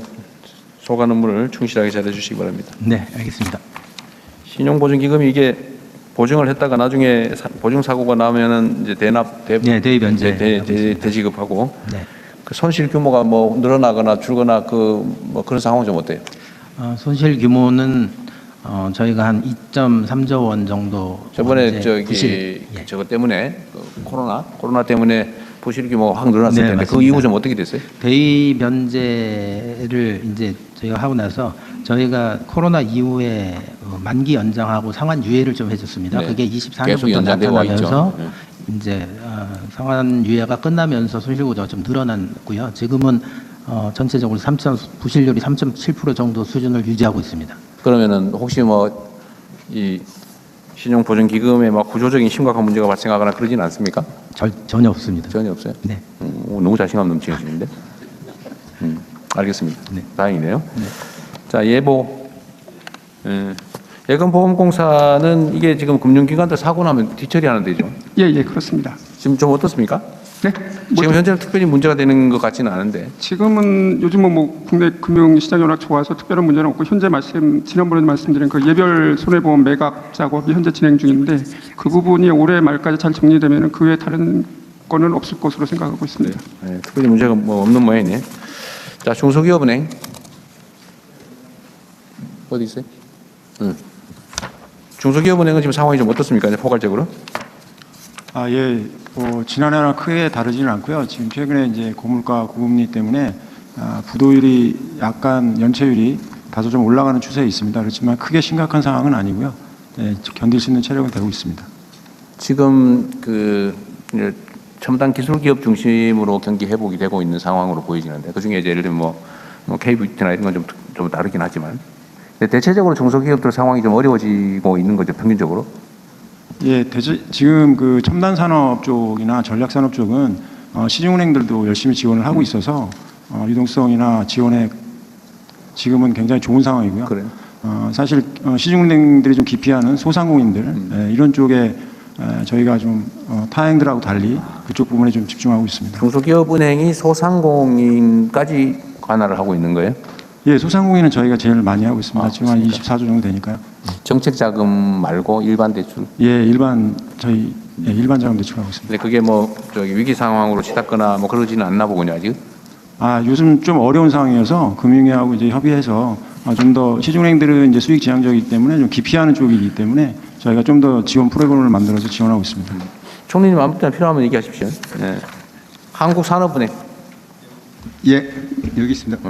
소관 업무를 충실하게 잘해 주시기 바랍니다. 네, 알겠습니다. 신용보증기금이 이게 보증을 했다가 나중에 보증 사고가 나면은 이제 대위 변제. 대지급하고 네. 그 손실 규모가 뭐 늘어나거나 줄거나 뭐 그런 상황은 좀 어때요? 손실 규모는 저희가 한 2.3조 원 정도. 저번에 이제 부실, 저거 때문에 코로나 때문에 부실 규모가 확 늘어났을 네, 텐데 그 맞습니다. 이후 좀 어떻게 됐어요? 대위 변제를 이제 저희가 하고 나서 저희가 코로나 이후에 만기 연장하고 상환 유예를 좀 해줬습니다. 네. 그게 계속 24년부터 연장되고 와 나타나면서 있죠. 이제 상환 유예가 끝나면서 손실 구조가 좀 늘어났고요. 지금은 전체적으로 부실률이 3.7% 정도 수준을 유지하고 있습니다. 그러면은 혹시 뭐 이 신용보증기금에 막 구조적인 심각한 문제가 발생하거나 그러지는 않습니까? 전혀 없습니다. 전혀 없어요? 네. 너무 자신감 넘치시는데? 알겠습니다. 네. 다행이네요. 자, 예금보험공사는 이게 지금 금융기관들 사고 나면 뒤처리하는 데죠? 예, 그렇습니다. 지금 좀 어떻습니까? 네. 지금 현재는 특별히 문제가 되는 것 같지는 않은데. 지금은 요즘은 뭐 국내 금융 시장이 워낙 좋아서 특별한 문제는 없고 현재 지난번에 말씀드린 그 예별 손해보험 매각 작업이 현재 진행 중인데 그 부분이 올해 말까지 잘 정리되면 그 외에 다른 거는 없을 것으로 생각하고 있습니다. 네, 특별히 문제가 뭐 없는 모양이네. 자, 중소기업은행 어디 있어요? 중소기업은행은 지금 상황이 좀 어떻습니까? 이제 포괄적으로? 지난해랑 크게 다르지는 않고요. 지금 최근에 이제 고물가 고금리 때문에 부도율이 약간 연체율이 다소 좀 올라가는 추세에 있습니다. 그렇지만 크게 심각한 상황은 아니고요. 견딜 수 있는 체력은 되고 있습니다. 지금 이제 첨단 기술 기업 중심으로 경기 회복이 되고 있는 상황으로 보여지는데 그 중에 이제 예를 들면 뭐 K뷰티나 이런 건 좀 다르긴 하지만 대체적으로 중소기업들 상황이 좀 어려워지고 있는 거죠, 평균적으로. 지금 그 첨단 산업 쪽이나 전략 산업 쪽은 시중은행들도 열심히 지원을 하고 있어서 유동성이나 지원에 지금은 굉장히 좋은 상황이고요. 그래요. 사실 시중은행들이 좀 기피하는 소상공인들 이런 쪽에 저희가 좀 타행들하고 달리 그쪽 부분에 좀 집중하고 있습니다. 중소기업은행이 소상공인까지 관할을 하고 있는 거예요? 예, 소상공인은 저희가 제일 많이 하고 있습니다. 지금 한 24조 정도 되니까요. 정책자금 말고 일반 대출? 일반 자금 대출하고 있습니다. 근데 그게 뭐 위기 상황으로 치닫거나 뭐 그러지는 않나 보군요, 아직? 요즘 좀 어려운 상황이어서 금융위하고 이제 협의해서 좀 더 시중은행들은 이제 수익 지향적이기 때문에 좀 기피하는 쪽이기 때문에 저희가 좀 더 지원 프로그램을 만들어서 지원하고 있습니다. 총리님 아무 때나 필요하면 얘기하십시오. 네. 한국산업은행. 여기 있습니다.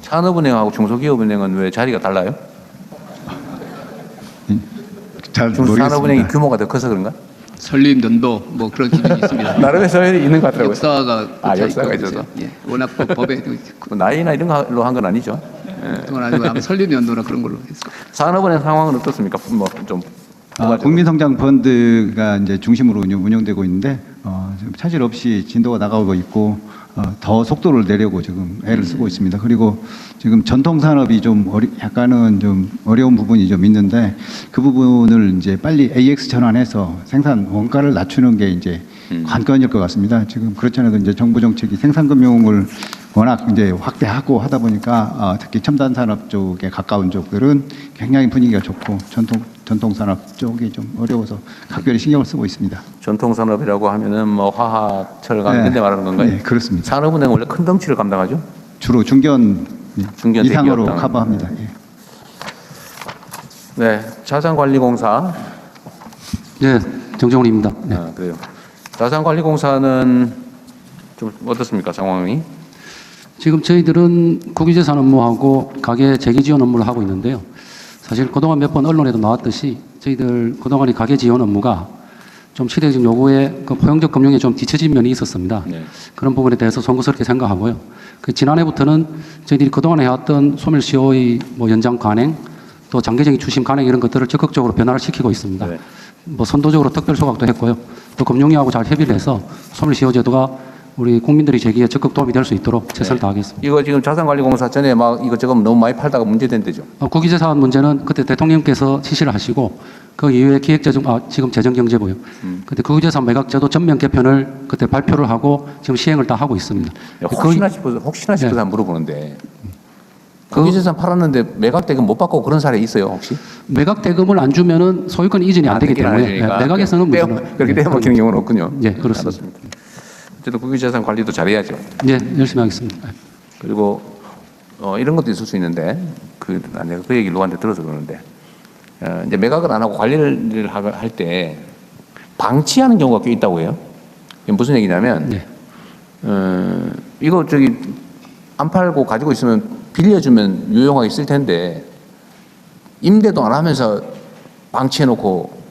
산업은행하고 중소기업은행은 왜 자리가 달라요? 잘 중소산업은행이 규모가 더 커서 그런가? 설립 연도 뭐 그런 기준이 있습니다. 나름의 서열이 있는 것 같더라고요. 역사가 역사가 있어서. 워낙 법에 나이나 이런 걸로 한 건 아니죠. 그건 아니고 아마 설립 연도나 그런 걸로 했습니다. 산업은행 상황은 어떻습니까? 뭐 좀 국민성장펀드가 이제 중심으로 운영되고 있는데 지금 차질 없이 진도가 나가고 있고 더 속도를 내려고 지금 애를 쓰고 있습니다. 그리고 지금 전통 산업이 좀 약간은 좀 어려운 부분이 좀 있는데 그 부분을 이제 빨리 AX 전환해서 생산 원가를 낮추는 게 이제 관건일 것 같습니다. 지금 그렇지 않아도 이제 정부 정책이 생산금융을 워낙 이제 확대하고 하다 보니까 특히 첨단 산업 쪽에 가까운 쪽들은 굉장히 분위기가 좋고 전통 산업 쪽이 좀 어려워서 각별히 신경을 쓰고 있습니다. 전통 산업이라고 하면은 뭐 화학, 철강 이런 데 말하는 건가요? 네, 그렇습니다. 산업은행 원래 큰 덩치를 감당하죠? 주로 중견 이상으로 대기업 커버합니다. 네, 자산관리공사. 네, 정정훈입니다. 네. 그래요. 자산관리공사는 좀 어떻습니까, 상황이? 지금 저희들은 국유재산 업무하고 가계 재기 지원 업무를 하고 있는데요. 사실 그동안 몇 번 언론에도 나왔듯이 저희들 그동안의 가계 지원 업무가 좀 시대적 요구에 그 포용적 금융에 좀 뒤처진 면이 있었습니다. 네. 그런 부분에 대해서 송구스럽게 생각하고요. 그 지난해부터는 저희들이 그동안 해왔던 소멸시효의 뭐 연장 관행 또 장기적인 추심 관행 이런 것들을 적극적으로 변화를 시키고 있습니다. 네. 뭐 선도적으로 특별 소각도 했고요. 또 금융위하고 잘 협의를 해서 소멸시효 제도가 우리 국민들이 제기에 적극 도움이 될 수 있도록 최선을 다하겠습니다. 이거 지금 자산관리공사 전에 막 이것저것 너무 많이 팔다가 문제된 데죠? 국유재산 문제는 그때 대통령께서 지시를 하시고 그 이후에 기획재정, 지금 재정경제부요. 그때 국유재산 매각제도 전면 개편을 그때 발표를 하고 지금 시행을 다 하고 있습니다. 혹시나 싶어서 한번 물어보는데 국유재산 팔았는데 매각 대금 못 받고 그런 사례 있어요 혹시? 매각 대금을 안 주면은 소유권 이전이 안 되기 때문에 매각에서는 그렇게 떼어먹히는 경우는 없군요. 예, 그렇습니다. 어쨌든 국유재산 관리도 잘해야죠. 예, 열심히 하겠습니다. 그리고 이런 것도 있을 수 있는데 내가 그 얘기 누구한테 들어서 그러는데 이제 매각을 안 하고 관리를 할 때 방치하는 경우가 꽤 있다고 해요. 이게 무슨 얘기냐면 이거 저기 안 팔고 가지고 있으면 빌려주면 유용하게 쓸 텐데 임대도 안 하면서 방치해놓고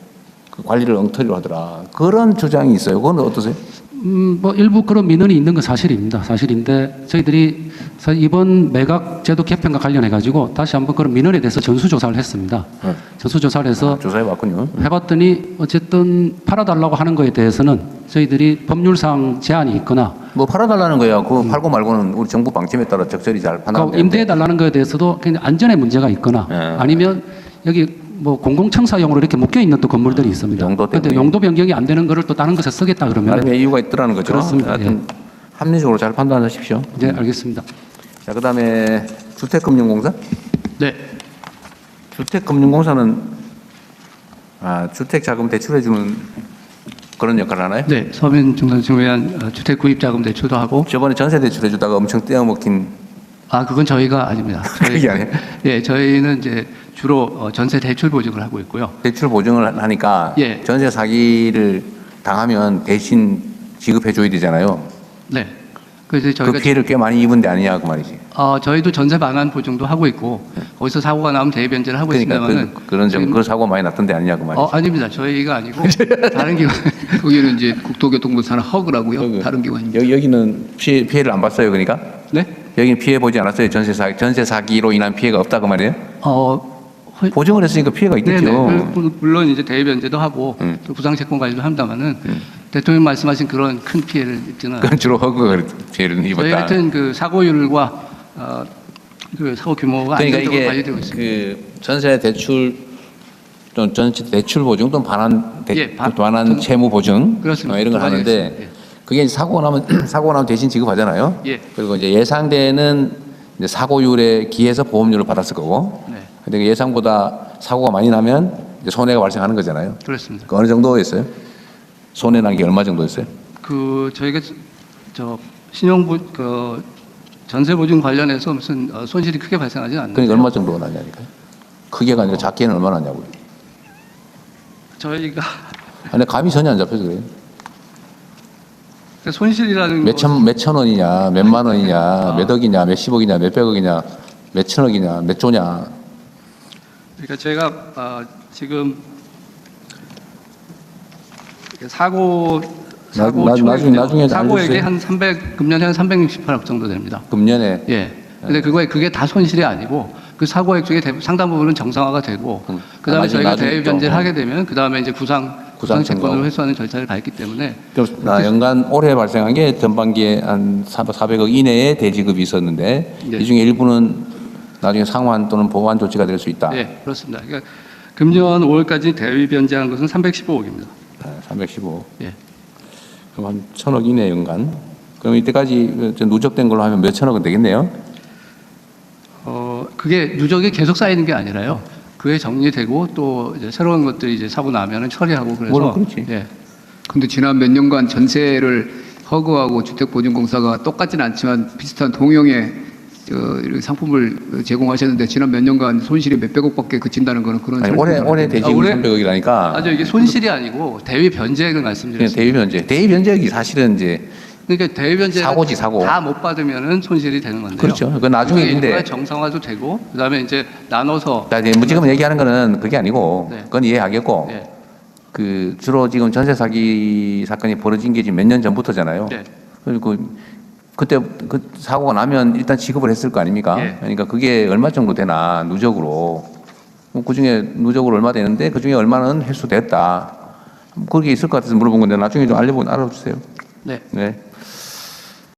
그 관리를 엉터리로 하더라. 그런 주장이 있어요. 그건 어떠세요? 뭐 일부 그런 민원이 있는 건 사실입니다. 사실인데 저희들이 이번 매각 제도 개편과 관련해 가지고 다시 한번 그런 민원에 대해서 전수조사를 했습니다. 전수조사를 해서 조사해봤군요. 해봤더니 어쨌든 팔아달라고 하는 거에 대해서는 저희들이 법률상 제한이 있거나 뭐 팔아달라는 거야. 그거 팔고 말고는 우리 정부 방침에 따라 적절히 잘 판단되는데. 임대해달라는 거에 대해서도 그냥 안전에 문제가 있거나 아니면 여기 뭐 공공청사용으로 이렇게 묶여 있는 또 건물들이 있습니다. 그런데 용도 변경이 안 되는 거를 또 다른 것에 쓰겠다 그러면 나름의 이유가 있더라는 거죠. 그렇습니다. 하여튼 합리적으로 잘 판단하십시오. 네, 알겠습니다. 자, 그다음에 주택금융공사? 네. 주택금융공사는 주택자금 대출해주는 그런 역할을 하나요? 네, 서민중산층을 주택 구입자금 대출도 하고. 저번에 전세 대출해주다가 엄청 떼어먹힌. 그건 저희가 아닙니다. 그게 아니에요? 예, 저희는 이제 주로 전세 대출 보증을 하고 있고요. 대출 보증을 하니까 예. 전세 사기를 당하면 대신 지급해줘야 되잖아요. 네. 그래서 저희가 그 피해를 꽤 많이 입은 데 아니냐 그 말이지. 저희도 전세 방안 보증도 하고 있고 거기서 사고가 나면 대위 변제를 하고 있습니다만은 그런 사고 많이 났던 데 아니냐 그 말이지. 아닙니다. 저희가 아니고 다른 기관. 거기는 이제 국토교통부 산하 허그라고요. 다른 기관입니다. 여기는 피해를 안 봤어요, 그러니까? 네? 여기는 피해 보지 않았어요. 전세 사기로 인한 피해가 없다 그 말이에요? 보증을 했으니까 피해가 있겠죠. 네네. 물론 이제 대위 변제도 하고 또 부상 채권 관리도 합니다만은 대통령 말씀하신 그런 큰 피해를 입지는. 그건 주로 허그 피해를 입었다. 저희 같은 그 사고율과 그 사고 규모가 그러니까 안정적으로 관리되고 있습니다. 그 전세 대출 또 전세 대출 보증 또 반환 채무 보증 이런 걸 하는데 그게 사고가 나면 대신 지급하잖아요. 예. 그리고 이제 예상되는 이제 사고율에 기해서 보험료를 받았을 거고. 네. 근데 예상보다 사고가 많이 나면 이제 손해가 발생하는 거잖아요. 그렇습니다. 그 어느 정도였어요? 손해 난 게 얼마 정도였어요? 저희가 신용부 전세 보증 관련해서 무슨 손실이 크게 발생하지는 않는데. 그러니까 얼마 정도가 나냐니까요. 크게가 아니라 작게는 얼마 나냐고요. 저희가 아니 감이 전혀 안 잡혀서 그래요. 손실이라는 몇천 원이냐, 몇만 원이냐, 몇 억이냐, 몇십억이냐, 몇백억이냐, 몇천억이냐, 몇 조냐. 그러니까 제가 지금 나중에 사고액이 한 300 금년에 한 368억 정도 됩니다. 금년에. 예. 근데 그게 다 손실이 아니고 그 사고액 중에 상당 부분은 정상화가 되고 그다음에 저희가 대위 변제를 하게 되면 그다음에 이제 구상 채권을 회수하는 절차를 밟기 때문에. 연간 올해 발생한 게 전반기에 한 400억 이내에 대지급이 있었는데 예. 이 중에 일부는 나중에 상환 또는 보완 조치가 될 수 있다. 네, 그렇습니다. 그러니까 금년 5월까지 대위 변제한 것은 315억입니다. 315억. 예. 그럼 한 1,000억 이내 연간. 그럼 이때까지 누적된 걸로 하면 몇 천억은 되겠네요. 그게 누적이 계속 쌓이는 게 아니라요. 그게 정리되고 또 이제 새로운 것들이 이제 사고 나면은 처리하고 그래서. 물론 그렇지. 예. 근데 지난 몇 년간 전세를 허그하고 주택보증공사가 똑같지는 않지만 비슷한 동형의 이렇게 상품을 제공하셨는데 지난 몇 년간 손실이 몇백억밖에 그친다는 거는 그런. 아니, 올해 대지급 300억이라니까. 이게 손실이 아니고 대위 변제액을 말씀드렸습니다. 대위 변제액이 사실은 이제. 그러니까 대위 변제액 사고지 사고. 다 못 받으면은 손실이 되는 건데요. 그렇죠. 그건 나중에 일인데. 정상화도 되고 그다음에 이제 나눠서. 지금 얘기하는 거는 그게 아니고 그건 이해하겠고. 네. 주로 지금 전세 사기 사건이 벌어진 게 지금 몇 년 전부터잖아요. 네. 그리고 그때 그 사고가 나면 일단 지급을 했을 거 아닙니까? 네. 그러니까 그게 얼마 정도 되나 누적으로. 그 중에 누적으로 얼마 되는데 그 중에 얼마는 회수됐다. 그게 있을 것 같아서 물어본 건데 나중에 좀 알아주세요. 네. 네.